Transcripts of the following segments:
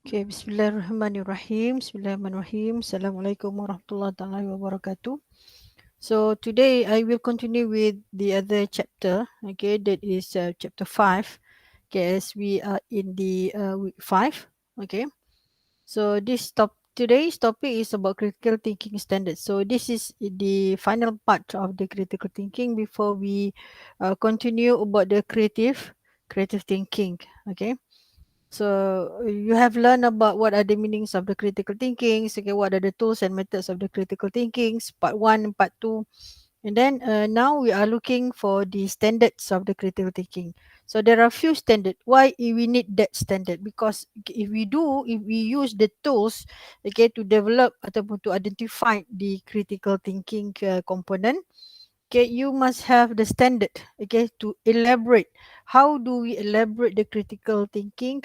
Okay, Bismillahirrahmanirrahim. Bismillahirrahmanirrahim. Assalamualaikum warahmatullahi wabarakatuh. So today I will continue with the other chapter. Okay, that is chapter 5. Okay, as we are in the week 5. Okay, so today's topic is about critical thinking standards. So this is the final part of the critical thinking before we continue about the creative thinking. Okay. So you have learned about what are the meanings of the critical thinking, okay, what are the tools and methods of the critical thinking, part one and part two. And then now we are looking for the standards of the critical thinking. So there are few standards. Why we need that standard? Because if we use the tools, okay, to develop ataupun to identify the critical thinking component, okay, you must have the standard, okay, to elaborate. How do we elaborate the critical thinking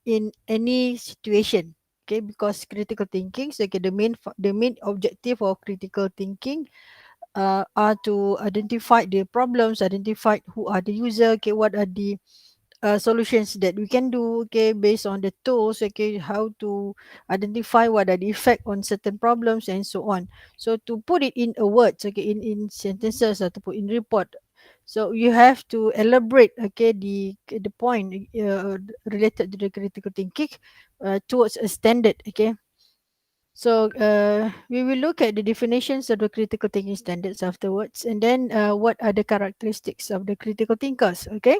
in any situation? Okay, because critical thinking, so okay, the main objective of critical thinking are to identify the problems, identify who are the user, okay, what are the solutions that we can do, okay, based on the tools, okay, how to identify what are the effect on certain problems and so on. So to put it in a words, okay, in sentences or to put in report, so you have to elaborate, okay, the point related to the critical thinking towards a standard, okay. So we will look at the definitions of the critical thinking standards afterwards, and then what are the characteristics of the critical thinkers, okay.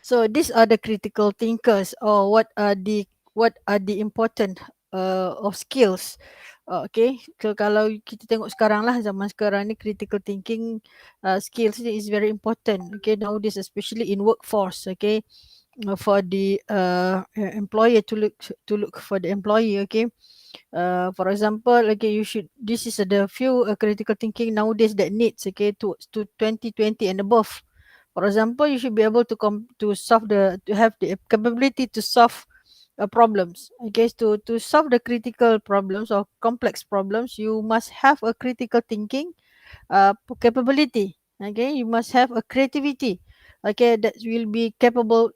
So these are the critical thinkers, or what are the important of skills. Okay, so kalau kita tengok sekarang lah, zaman sekarang ni critical thinking skills ni is very important. Okay, nowadays especially in workforce. Okay, for the employer to look for the employee. Okay, for example, okay, you should. This is the few critical thinking nowadays that needs, okay, to 2020 and above. For example, you should be able to have the capability to solve problems. Okay, to solve the critical problems or complex problems, you must have a critical thinking capability. Okay, you must have a creativity. Okay, that will be capable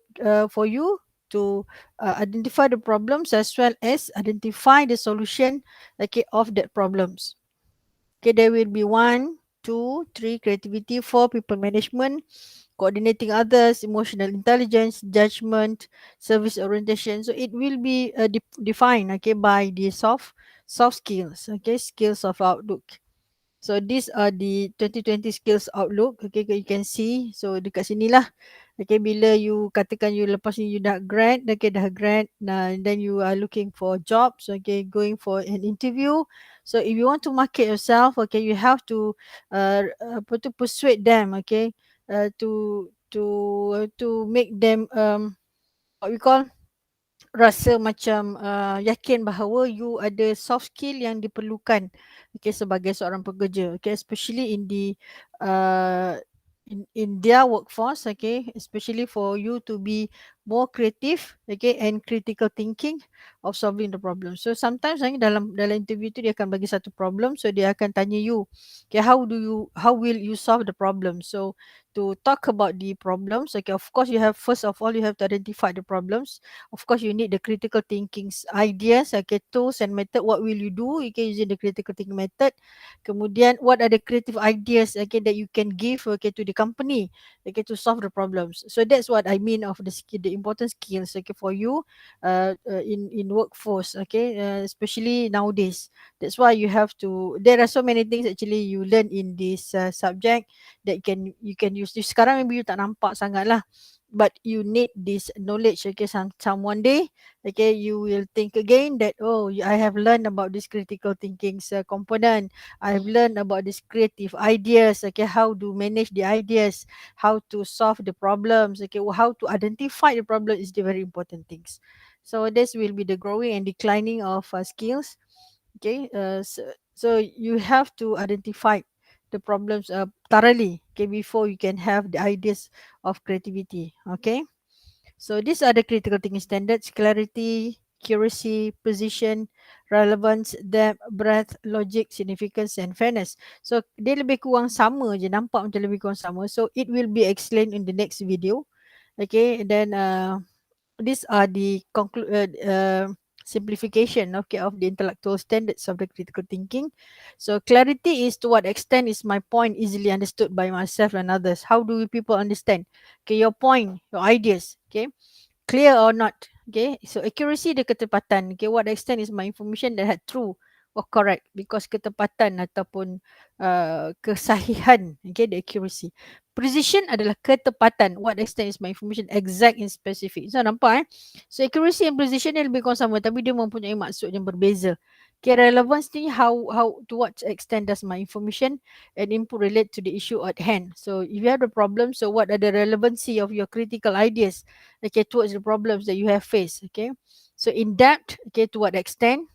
for you to identify the problems as well as identify the solution, okay, of that problems. Okay, there will be one, two, three, creativity, four, people management, coordinating others, emotional intelligence, judgment, service orientation. So it will be defined, okay, by the soft skills, okay, skills of outlook. So these are the 2020 skills outlook. Okay, you can see. So dekat sini lah. Okay, bila you katakan you lepas ni you dah grad, okay, dah grad, nah, and then you are looking for jobs, okay, going for an interview. So if you want to market yourself, okay, you have to apa tu, persuade them, okay, to make them what we call, rasa macam yakin bahawa you ada soft skill yang diperlukan, okay, sebagai seorang pekerja, okay, especially uh, in their workforce, okay, especially for you to be more creative, okay, and critical thinking of solving the problem. So sometimes dalam interview tu dia akan bagi satu problem, so dia akan tanya you, okay, how will you solve the problem. So to talk about the problems, okay, of course, first of all you have to identify the problems. Of course, you need the critical thinking ideas, okay, tools and method. What will you do, okay, using the critical thinking method? Kemudian, what are the creative ideas, okay, that you can give, okay, to the company, okay, to solve the problems. So that's what I mean of the skill, the important skills, okay, for you in workforce, okay, especially nowadays. That's why you have to. There are so many things actually you learn in this subject that you can use. Sekarang maybe you tak nampak sangat lah, but you need this knowledge, okay. One day, okay, you will think again that, oh, I have learned about this critical thinking component. I have learned about this creative ideas, okay, how to manage the ideas, how to solve the problems, okay, how to identify the problem is the very important things. So this will be the growing and declining of skills. Okay, so you have to identify the problems thoroughly, okay, before you can have the ideas of creativity. Okay, so these are the critical thinking standards: clarity, accuracy, precision, relevance, depth, breadth, logic, significance and fairness. So dia lebih kurang sama je, nampak macam lebih kurang sama. So it will be explained in the next video. Okay, and then these are the simplification, okay, of the intellectual standards of the critical thinking. So clarity is to what extent is my point easily understood by myself and others. How do people understand, okay, your point, your ideas, okay, clear or not. Okay, so accuracy dia ketepatan. Okay, what extent is my information that had true or correct, because ketepatan ataupun kesahihan, okay, the accuracy. Precision adalah ketepatan, what extent is my information exact and specific. So nampak so accuracy and precision ni lebih kurang sama, tapi dia mempunyai maksud yang berbeza. Okay, relevance ni how to what extent does my information and input relate to the issue at hand. So if you have the problem, so what are the relevancy of your critical ideas, okay, towards the problems that you have faced. Okay, so in depth, okay, to what extent,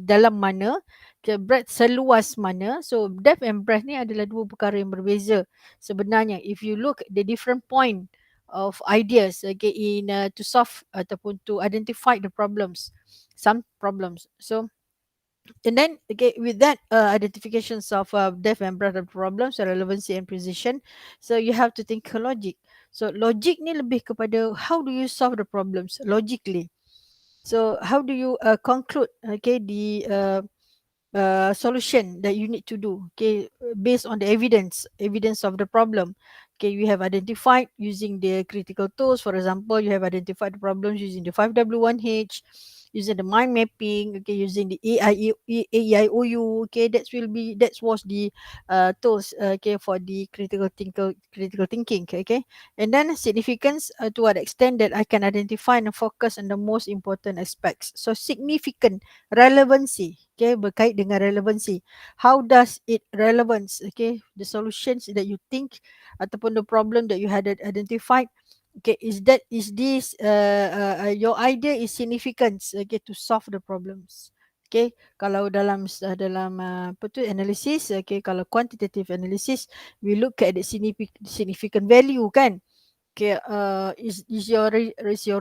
dalam mana, okay, breadth seluas mana. So depth and breadth ni adalah dua perkara yang berbeza sebenarnya. If you look at the different point of ideas, okay, in to solve ataupun to identify the problems, some problems. So and then okay, with that identifications of depth and breadth of problems, relevancy and precision, so you have to think logic. So logic ni lebih kepada how do you solve the problems logically. So how do you conclude, okay, the solution that you need to do, okay, based on the evidence of the problem. Okay, you have identified using the critical tools. For example, you have identified the problems using the 5W1H, using the mind mapping, okay, using the AIOU. Okay, that was the tools, okay, for the critical thinking. Okay, and then significance, to what extent that I can identify and focus on the most important aspects. So significant, relevancy, okay, berkait dengan relevancy. How does it relevance, okay, the solutions that you think ataupun the problem that you had identified, okay, is this your idea is significant, okay, to solve the problems. Okay, kalau dalam apa tu analysis, okay, kalau quantitative analysis, we look at the significant value kan. Okay, is your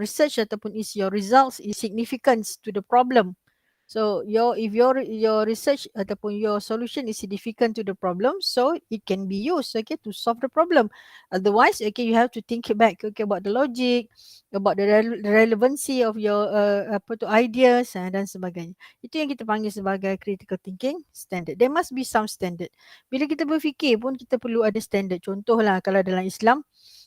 research ataupun is your results is significance to the problem. So if your research ataupun your solution is significant to the problem, so it can be used, okay, to solve the problem. Otherwise, okay, you have to think back, okay, about the logic, about the relevancy of your apa tu ideas dan sebagainya. Itu yang kita panggil sebagai critical thinking standard. There must be some standard. Bila kita berfikir pun kita perlu ada standard. Contohlah kalau dalam Islam,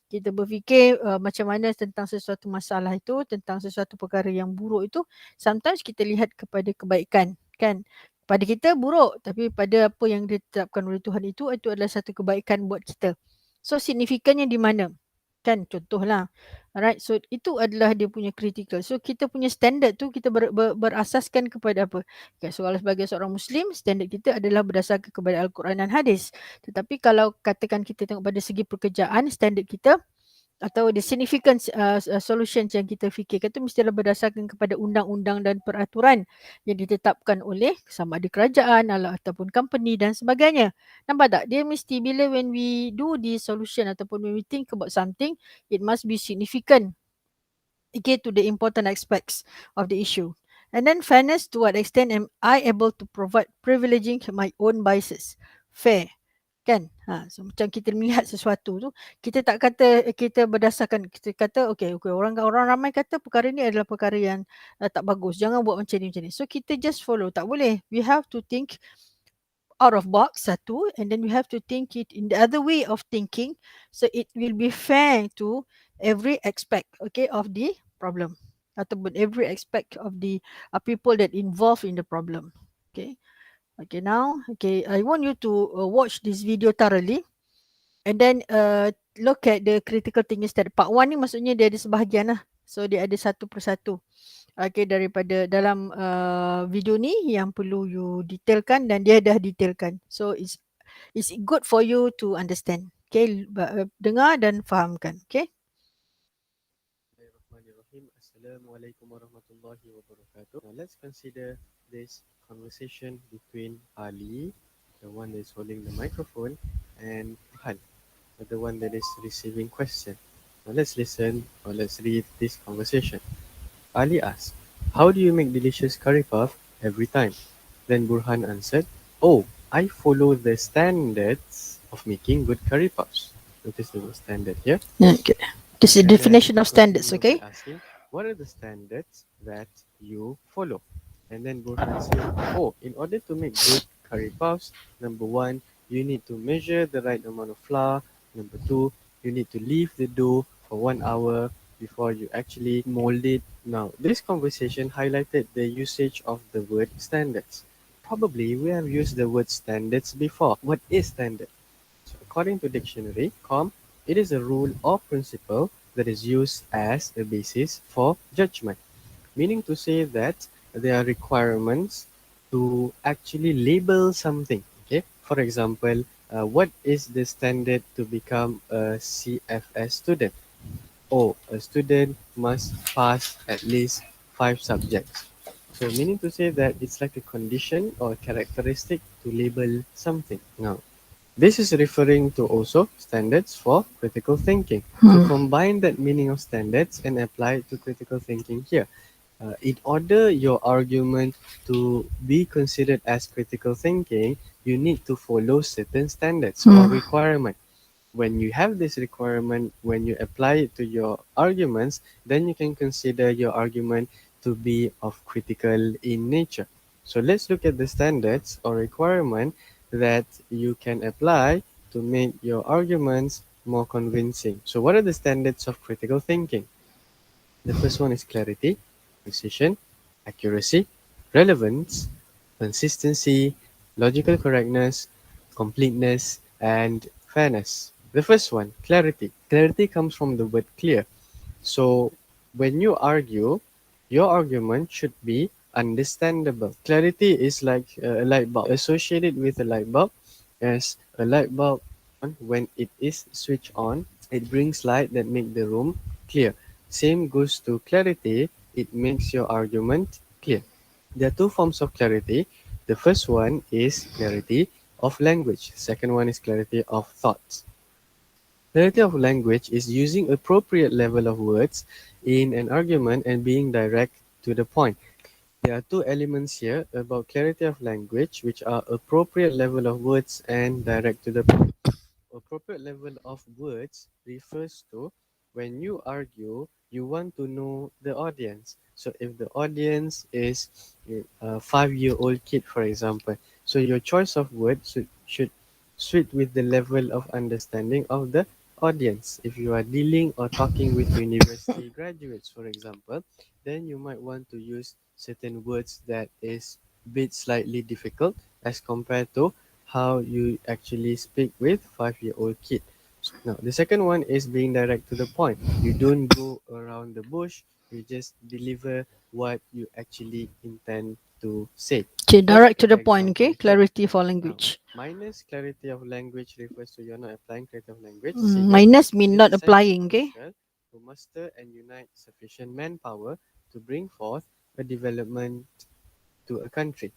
kita berfikir macam mana tentang sesuatu masalah itu, tentang sesuatu perkara yang buruk itu, sometimes kita lihat kepada kebaikan, kan? Pada kita buruk, tapi pada apa yang ditetapkan oleh Tuhan itu adalah satu kebaikan buat kita. So signifikannya di mana? Kan, contohlah. Alright, so itu adalah dia punya critical. So kita punya standard tu kita berasaskan kepada apa? Okay, so kalau sebagai seorang Muslim, standard kita adalah berdasarkan kepada Al-Quran dan Hadis. Tetapi kalau katakan kita tengok pada segi pekerjaan, standard kita atau the significant solutions yang kita fikirkan itu mestilah berdasarkan kepada undang-undang dan peraturan yang ditetapkan oleh sama ada kerajaan ataupun company dan sebagainya. Nampak tak? Dia mesti bila when we do the solution ataupun when we think about something, it must be significant, okay, to the important aspects of the issue. And then fairness, to what extent am I able to provide privileging my own biases? Fair. Kan? So macam kita melihat sesuatu tu, kita tak kata kita berdasarkan, kita kata okay, orang ramai kata perkara ni adalah perkara yang tak bagus, jangan buat macam ni. So kita just follow, tak boleh. We have to think out of box satu, and then we have to think it in the other way of thinking, so it will be fair to every aspect, okay, of the problem ataupun every aspect of the people that involved in the problem. Okay, now, okay, I want you to watch this video thoroughly and then look at the critical thinking standard. Part 1 ni maksudnya dia ada sebahagian lah. So dia ada satu persatu. Okay, daripada dalam video ni yang perlu you detailkan dan dia dah detailkan. So it's good for you to understand. Okay, dengar dan fahamkan. Okay. Assalamualaikum warahmatullahi wabarakatuh. Now let's consider this conversation between Ali, the one that is holding the microphone, and Han, the one that is receiving question. Now let's listen or let's read this conversation. Ali asked, "How do you make delicious curry puff every time?" Then Burhan answered, "Oh, I follow the standards of making good curry puffs." Notice the word standard here. Okay. This is the definition of standards, okay? Asking, what are the standards that you follow? And then Burhan said, oh, in order to make good curry puffs, number one, you need to measure the right amount of flour. Number two, you need to leave the dough for 1 hour before you actually mold it. Now, this conversation highlighted the usage of the word standards. Probably we have used the word standards before. What is standard? So according to dictionary.com, it is a rule or principle that is used as a basis for judgment, meaning to say that there are requirements to actually label something. Okay, for example, what is the standard to become a CFS student? Oh, a student must pass at least 5 subjects. So, meaning to say that it's like a condition or characteristic to label something. Now, this is referring to also standards for critical thinking. So combine that meaning of standards and apply it to critical thinking here. In order your argument to be considered as critical thinking, you need to follow certain standards or requirement. When you have this requirement, when you apply it to your arguments, then you can consider your argument to be of critical in nature. So let's look at the standards or requirement that you can apply to make your arguments more convincing. So what are the standards of critical thinking? The first one is clarity, precision, accuracy, relevance, consistency, logical correctness, completeness, and fairness. The first one, clarity. Clarity comes from the word clear. So when you argue, your argument should be understandable. Clarity is like a light bulb. Associated with a light bulb, as a light bulb, when it is switched on, it brings light that make the room clear. Same goes to clarity. It makes your argument clear. There are two forms of clarity. The first one is clarity of language. Second one is clarity of thoughts. Clarity of language is using appropriate level of words in an argument and being direct to the point. There are two elements here about clarity of language, which are appropriate level of words and direct to the point. Appropriate level of words refers to when you argue, you want to know the audience. So if the audience is a 5-year-old kid, for example, so your choice of words should suit with the level of understanding of the audience. If you are dealing or talking with university graduates, for example, then you might want to use certain words that is bit slightly difficult as compared to how you actually speak with 5-year-old kid. Now, the second one is being direct to the point. You don't go around the bush. You just deliver what you actually intend to say. Okay, Let's direct look to at the the point. example Okay, here. clarity for Now, language. minus clarity of language refers to you're not applying creative language. Singer, Minus mean it is not essentially applying. Okay. crucial to muster and unite sufficient manpower to bring forth a development to a country.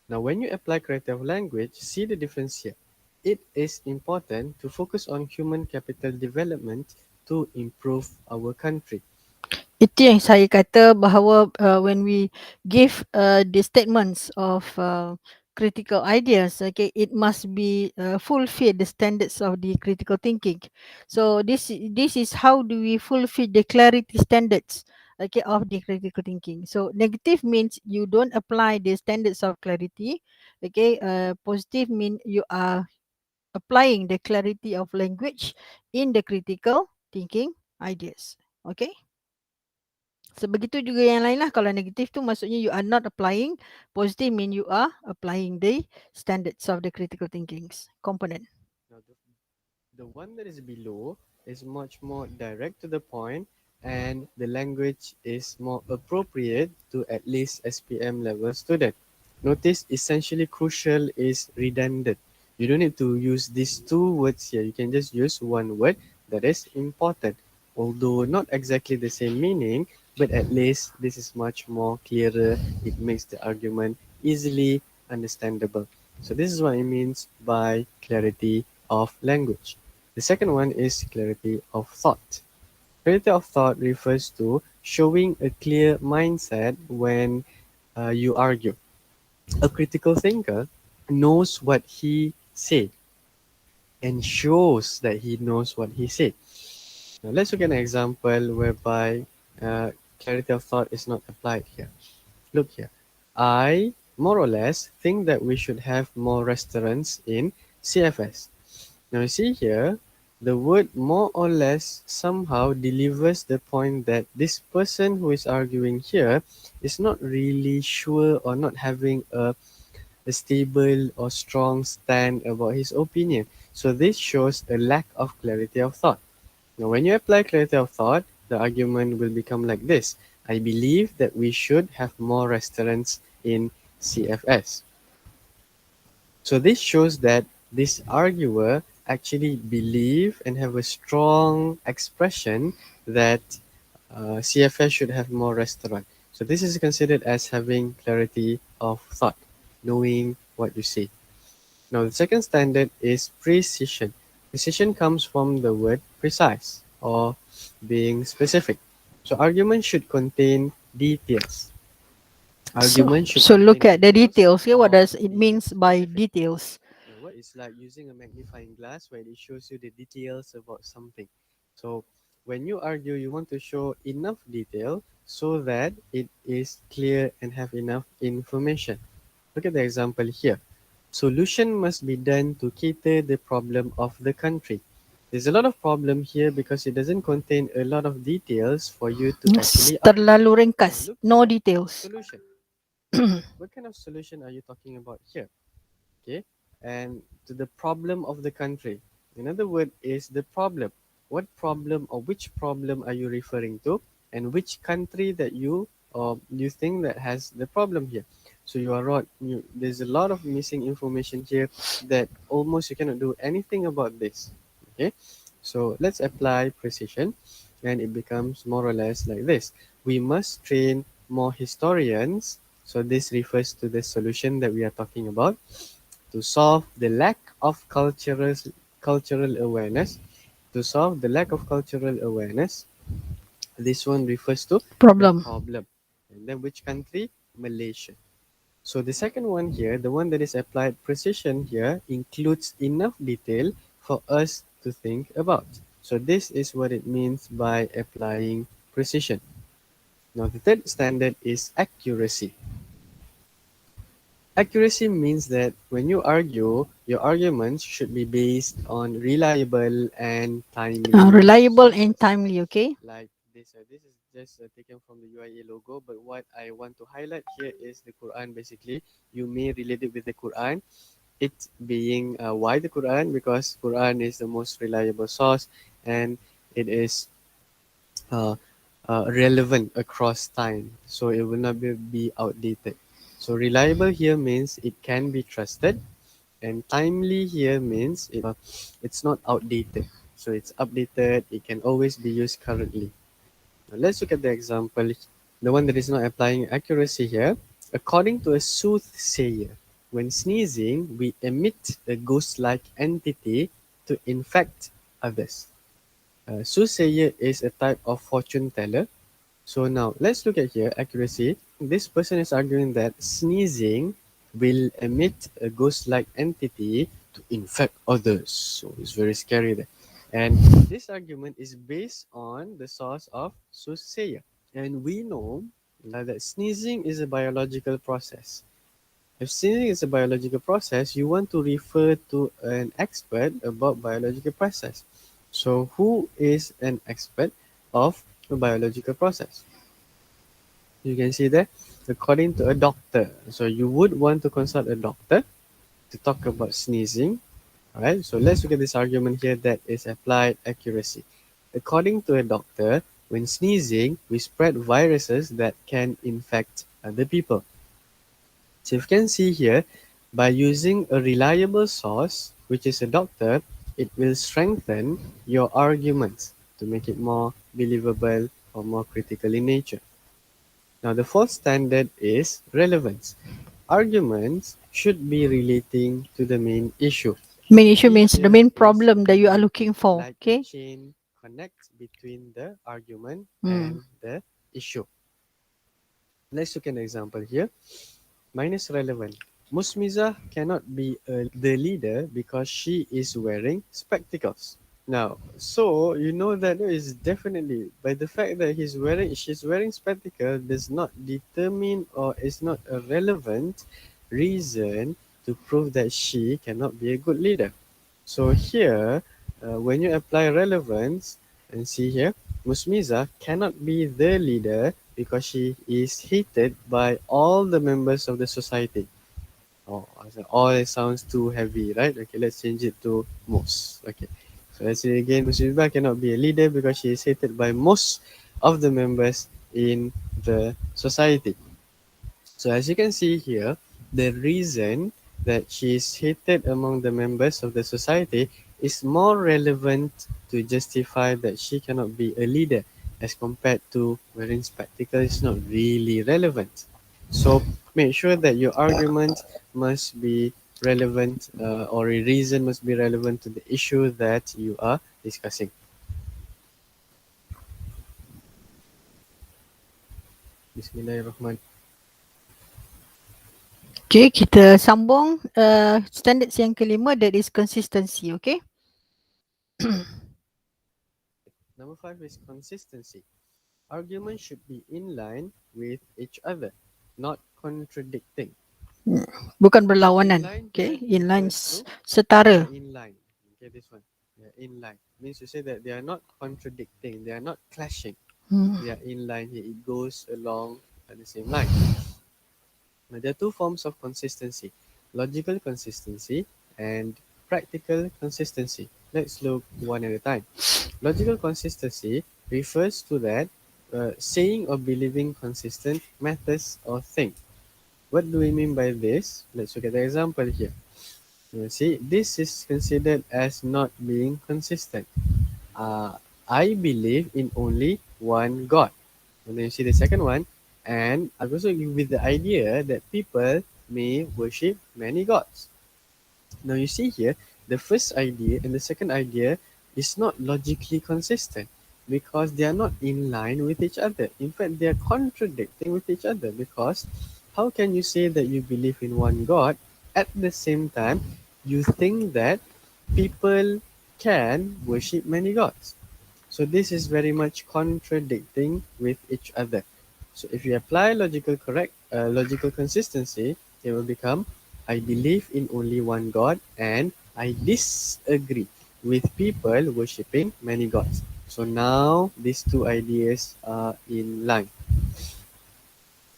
Now, when you apply creative language, see the difference here. It is important to focus on human capital development to improve our country. Itu yang saya kata bahawa when we give the statements of critical ideas, okay, it must be fulfill the standards of the critical thinking. So this is how do we fulfill the clarity standards, okay, of the critical thinking. So negative means you don't apply the standards of clarity. Okay, positive mean you are applying the clarity of language in the critical thinking ideas. Okay. Sebegitu juga yang lain lah. Kalau negatif tu maksudnya you are not applying. Positive mean you are applying the standards of the critical thinking component. Now, the one that is below is much more direct to the point, and the language is more appropriate to at least SPM level student. Notice essentially crucial is redundant. You don't need to use these two words here. You can just use one word that is important. Although not exactly the same meaning, but at least this is much more clearer. It makes the argument easily understandable. So this is what it means by clarity of language. The second one is clarity of thought. Clarity of thought refers to showing a clear mindset when you argue. A critical thinker knows what he said and shows that he knows what he said. Now let's look at an example whereby clarity of thought is not applied here. Look here. I more or less think that we should have more restaurants in CFS. Now you see here, the word more or less somehow delivers the point that this person who is arguing here is not really sure or not having a stable or strong stand about his opinion. So this shows a lack of clarity of thought. Now, when you apply clarity of thought, the argument will become like this. I believe that we should have more restaurants in CFS. So this shows that this arguer actually believe and have a strong expression that CFS should have more restaurant. So this is considered as having clarity of thought, knowing what you say. Now the second standard is precision. Precision comes from the word precise or being specific. So argument should contain details. So, Argument should so look contain at the details details. Okay, what or does it be means by specific. details? What is like using a magnifying glass where it shows you the details about something. So when you argue, you want to show enough detail so that it is clear and have enough information. Look at the example here. Solution must be done to cater the problem of the country. There's a lot of problem here because it doesn't contain a lot of details for you to Yes, actually argue. terlalu Now ringkas. look No here, details. solution. What kind of solution are you talking about here? Okay, and to the problem of the country. Another word is the problem. What problem or which problem are you referring to, and which country that you think that has the problem here? So you are right. There's a lot of missing information here that almost you cannot do anything about this. Okay, so let's apply precision, and it becomes more or less like this. We must train more historians. So this refers to the solution that we are talking about to solve the lack of cultural awareness. To solve the lack of cultural awareness, this one refers to the Problem. problem. And then which country? Malaysia. So the second one here, the one that is applied precision here, includes enough detail for us to think about. So this is what it means by applying precision. Now the third standard is accuracy. Accuracy means that when you argue, your arguments should be based on reliable and timely Reliable and sources. timely. Okay. Like this, this is just taken from the UIA logo, but what I want to highlight here is the Quran. Basically, you may relate it with the Quran. It being why the Quran, because Quran is the most reliable source and it is uh, relevant across time, so it will not be outdated. So reliable here means it can be trusted, and timely here means it's not outdated. So it's updated, it can always be used currently. Now let's look at the example, the one that is not applying accuracy here. According to a soothsayer, when sneezing, we emit a ghost-like entity to infect others. Soothsayer is a type of fortune teller. So now let's look at here accuracy. This person is arguing that sneezing will emit a ghost-like entity to infect others. So it's very scary there. And this argument is based on the source of soothsayer. And we know that sneezing is a biological process. If sneezing is a biological process, you want to refer to an expert about biological process. So who is an expert of the biological process? You can see that according to a doctor. So you would want to consult a doctor to talk about sneezing. Alright, so let's look at this argument here that is applied accuracy. According to a doctor, when sneezing, we spread viruses that can infect other people. So you can see here, by using a reliable source, which is a doctor, it will strengthen your arguments to make it more believable or more critical in nature. Now, the fourth standard is relevance. Arguments should be relating to the main issue. Main The issue key means the here main is problem that you are looking for. like a Okay. chain connects between the argument Hmm. and the issue. Let's look at an example here. Mine is relevant. Musmiza cannot be the leader because she is wearing spectacles. Now, so you know that no, is definitely by the fact that she's wearing spectacle does not determine or is not a relevant reason to prove that she cannot be a good leader. So here, when you apply relevance and see here, Musmiza cannot be the leader because she is hated by all the members of the society. Oh, all it sounds too heavy, right? Okay, let's change it to most. Okay, so let's say again, Musibah cannot be a leader because she is hated by most of the members in the society. So as you can see here, the reason that she is hated among the members of the society is more relevant to justify that she cannot be a leader as compared to wearing spectacles is not really relevant. So make sure that your argument must be relevant or a reason must be relevant to the issue that you are discussing. Bismillahirrahmanirrahim. Okay, kita sambung standards yang kelima, that is consistency. Okay. Number 5 is consistency. Arguments should be in line with each other, not contradicting. Bukan So in berlawanan. line Okay, here inline refers to they are setara. in line. Okay, this one. They are in line. Means to say that they are not contradicting, they are not clashing. Hmm. They are in line here. It goes along at the same line. Now, there are two forms of consistency, logical consistency and practical consistency. Let's look one at a time. Logical consistency refers to that saying or believing consistent matters or thing. What do we mean by this? Let's look at the example here. You see, this is considered as not being consistent. Uh, I believe in only one God. And then you see the second one, and I also with the idea that people may worship many gods. Now you see here, the first idea and the second idea is not logically consistent because they are not in line with each other. In fact, they are contradicting with each other because how can you say that you believe in one God at the same time you think that people can worship many gods? So this is very much contradicting with each other. So if you apply logical consistency, it will become I believe in only one God and I disagree with people worshipping many gods. So now these two ideas are in line.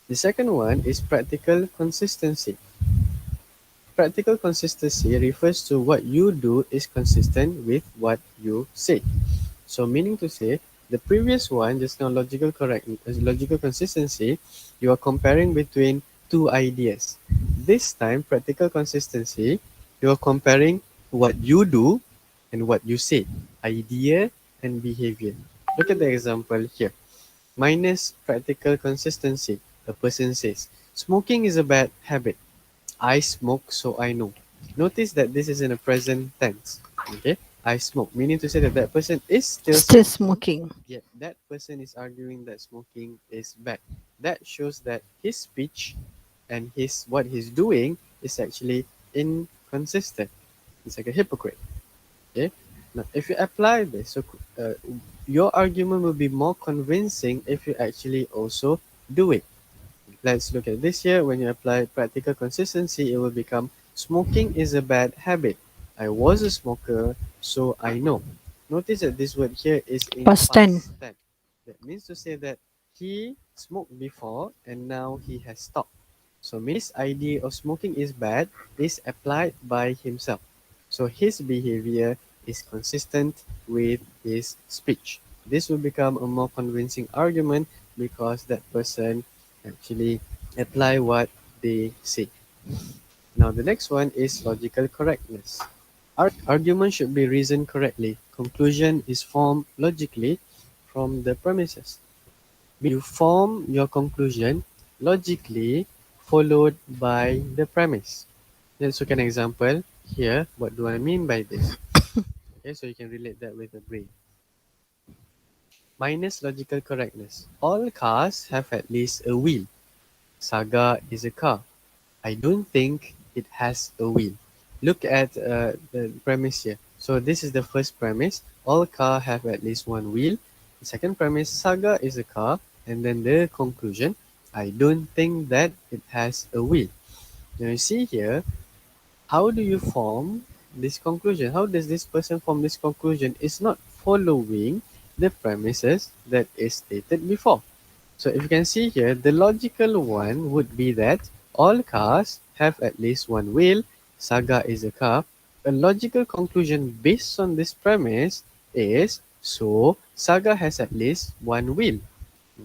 The second one is practical consistency. Practical consistency refers to what you do is consistent with what you say. So meaning to say, the previous one, just now logical consistency, you are comparing between two ideas. This time, practical consistency, you are comparing what you do and what you say, idea and behavior. Look at the example here. Minus practical consistency, a person says, smoking is a bad habit. I smoke, so I know. Notice that this is in a present tense. Okay, I smoke, meaning to say that that person is still Still smoking, smoking. yet that person is arguing that smoking is bad. That shows that his speech and his what he's doing is actually inconsistent. It's like a hypocrite. Okay, now if you apply this, so your argument will be more convincing if you actually also do it. Let's look at this here. When you apply practical consistency, it will become smoking is a bad habit. I was a smoker, so I know. Notice that this word here is in Past tense. past tense. That means to say that he smoked before and now he has stopped. So means idea of smoking is bad is applied by himself. So his behavior is consistent with his speech. This will become a more convincing argument because that person actually apply what they say. Now the next one is logical correctness. Argument should be reasoned correctly. Conclusion is formed logically from the premises. You form your conclusion logically followed by the premise. Let's look at an example here. What do I mean by this? Okay, so you can relate that with the brain. Minus logical correctness. All cars have at least a wheel. Saga is a car. I don't think it has a wheel. Look at the premise here. So this is the first premise. All cars have at least one wheel. The second premise, Saga is a car. And then the conclusion, I don't think that it has a wheel. Now you see here, how do you form this conclusion? How does this person form this conclusion? It's not following the premises that is stated before. So if you can see here, the logical one would be that all cars have at least one wheel. Saga is a car. A logical conclusion based on this premise is so Saga has at least one wheel.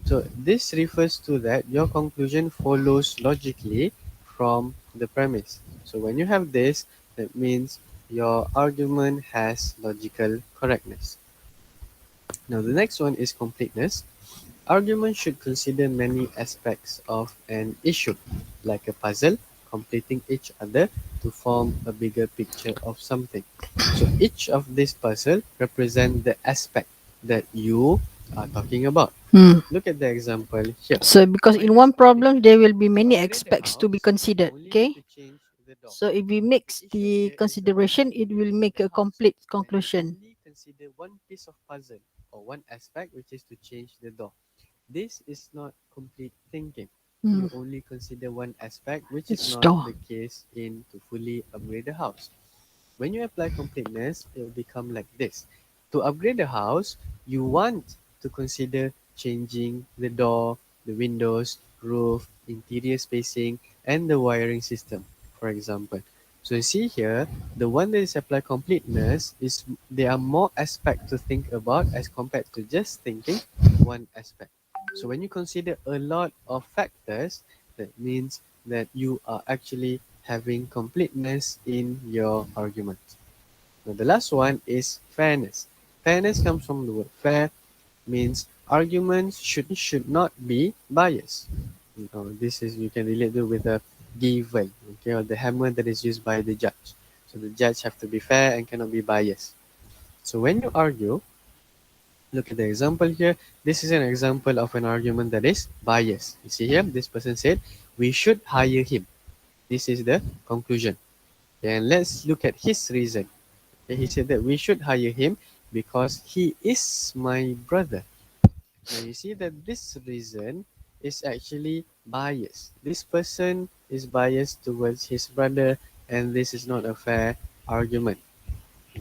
So this refers to that your conclusion follows logically from the premise. So when you have this, that means your argument has logical correctness. Now the next one is completeness. Arguments should consider many aspects of an issue, like a puzzle, completing each other to form a bigger picture of something. So each of this puzzle represent the aspect that you are talking about. Hmm. Look at the example here. So because in When one if problem there will be to many upgrade the aspects to be house, you considered. only need Okay. to change the door. So if we The mix issue the here is when consideration, it you will leave make the a house complete and you conclusion. only consider one piece of puzzle or one aspect, which is to change the door. This is not complete thinking. Hmm. You only consider one aspect, which is It's not door. the case in to fully upgrade the house. When you apply completeness, it will become like this. To upgrade the house, you want to consider changing the door, the windows, roof, interior spacing, and the wiring system, for example. So you see here, the one that is apply completeness is there are more aspects to think about as compared to just thinking one aspect. So when you consider a lot of factors, that means that you are actually having completeness in your argument. Now the last one is fairness. Fairness comes from the word fair, means arguments should not be biased. This is you can relate to with a given, okay, or the hammer that is used by the judge. So the judge have to be fair and cannot be biased. So when you argue, look at the example here. This is an example of an argument that is biased. You see here, this person said, we should hire him. This is the conclusion. And let's look at his reason. Okay, he said that we should hire him because he is my brother. Now you see that this reason is actually biased. This person is biased towards his brother, and this is not a fair argument.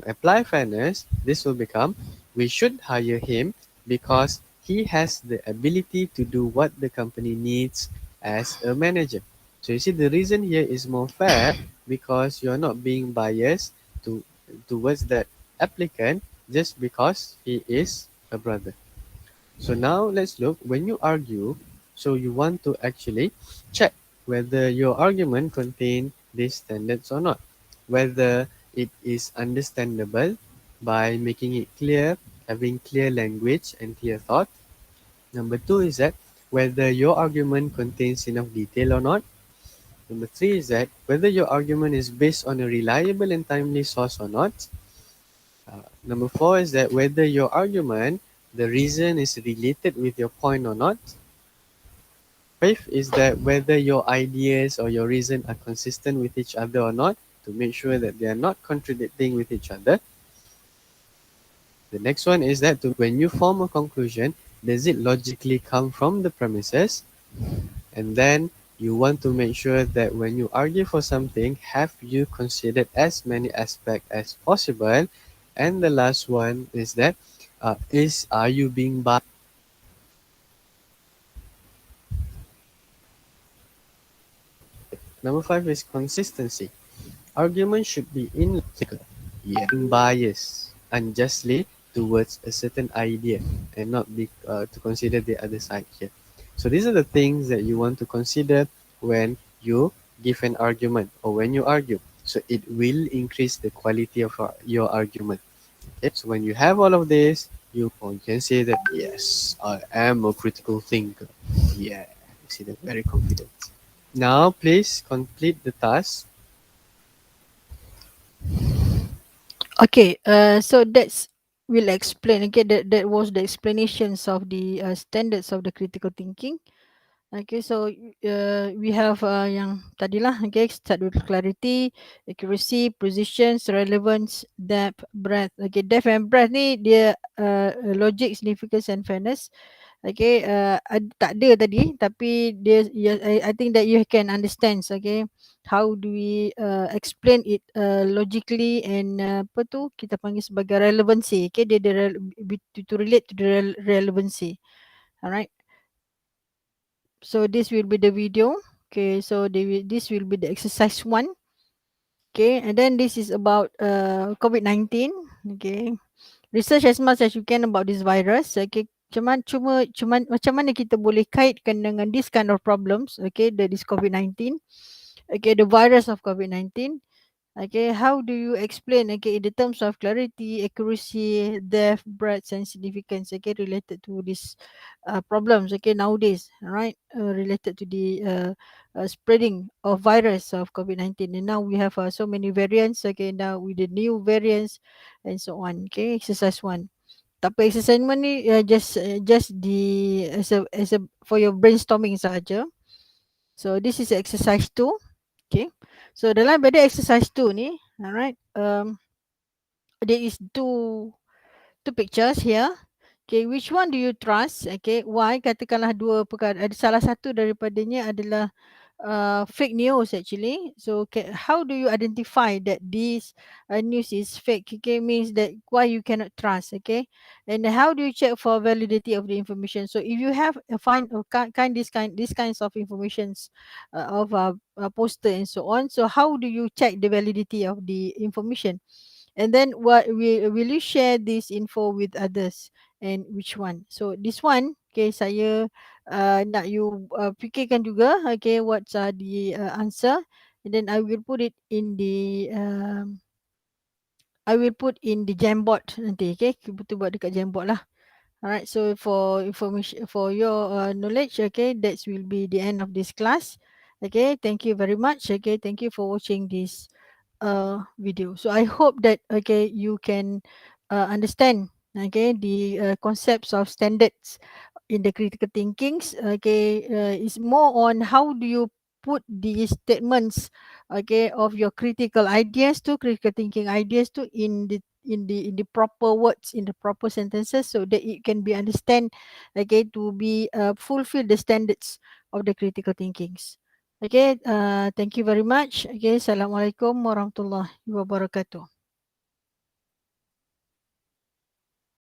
Apply fairness, this will become we should hire him because he has the ability to do what the company needs as a manager. So you see the reason here is more fair because you're not being biased to towards that applicant just because he is a brother. So now let's look when you argue, so you want to actually check whether your argument contain these standards or not, whether it is understandable by making it clear, having clear language and clear thought. Number two is that whether your argument contains enough detail or not. Number three is that whether your argument is based on a reliable and timely source or not. Number four is that whether your argument, the reason is related with your point or not. Fifth is that whether your ideas or your reason are consistent with each other or not, to make sure that they are not contradicting with each other. The next one is that when you form a conclusion, does it logically come from the premises? And then you want to make sure that when you argue for something, have you considered as many aspects as possible? And the last one is that are you being biased? Number five is consistency. Argument should be illogical, yet biased unjustly towards a certain idea and not be to consider the other side here. So these are the things that you want to consider when you give an argument or when you argue. So it will increase the quality of your argument. Okay? So when you have all of this, you can say that yes, I am a critical thinker. Yeah, you see that very confident. Now please complete the task. Okay. So that's will explain. Okay, that was the explanations of the standards of the critical thinking. Okay, so we have yang tadilah, okay, start with clarity, accuracy, precision, relevance, depth, breadth. Okay, depth and breadth ni dia logic, significance and fairness. Okay, tak ada tadi, tapi dia, I think that you can understand. Okay, how do we explain it logically, and apa tu kita panggil sebagai relevancy. Okay, dia to relate to the relevancy. Alright. So this will be the video. Okay, so this will be the exercise 1. Okay, and then this is about COVID-19. Okay, research as much as you can about this virus. Okay, macam mana kita boleh kaitkan dengan this kind of problems. Okay, this COVID-19. Okay, the virus of COVID-19. Okay, how do you explain, okay, in the terms of clarity, accuracy, depth, breadth, and significance, okay, related to these problems, okay, nowadays, right, related to the spreading of virus of COVID-19. And now we have so many variants, okay, now with the new variants and so on. Okay, exercise 1. Tapi exercise 1 ni just the as a for your brainstorming saja. So this is exercise 2. Okay. So dalam pada exercise 2 ni, alright, there is two pictures here. Okay, which one do you trust? Okay, why? Katakanlah dua perkara. Ada salah satu daripadanya adalah fake news actually. So how do you identify that this news is fake? Okay, means that why you cannot trust. Okay, and how do you check for validity of the information? So if you have find these kinds of informations of poster and so on. So how do you check the validity of the information? And then what will you share this info with others, and which one? So this one, okay, saya nak you fikirkan juga, okay, what's the answer, and then I will put in the Jamboard nanti. Okay, betul buat dekat Jamboard lah. Alright, so for information, for your knowledge, okay, that will be the end of this class. Okay, thank you very much. Okay, thank you for watching this video. So I hope that, okay, you can understand, okay, the concepts of standards in the critical thinkings. Okay, is more on how do you put these statements, okay, of your critical thinking ideas to in the proper words, in the proper sentences, so that it can be understand, okay, to be fulfill the standards of the critical thinkings. Okay, thank you very much. Okay, Assalamualaikum warahmatullahi wabarakatuh.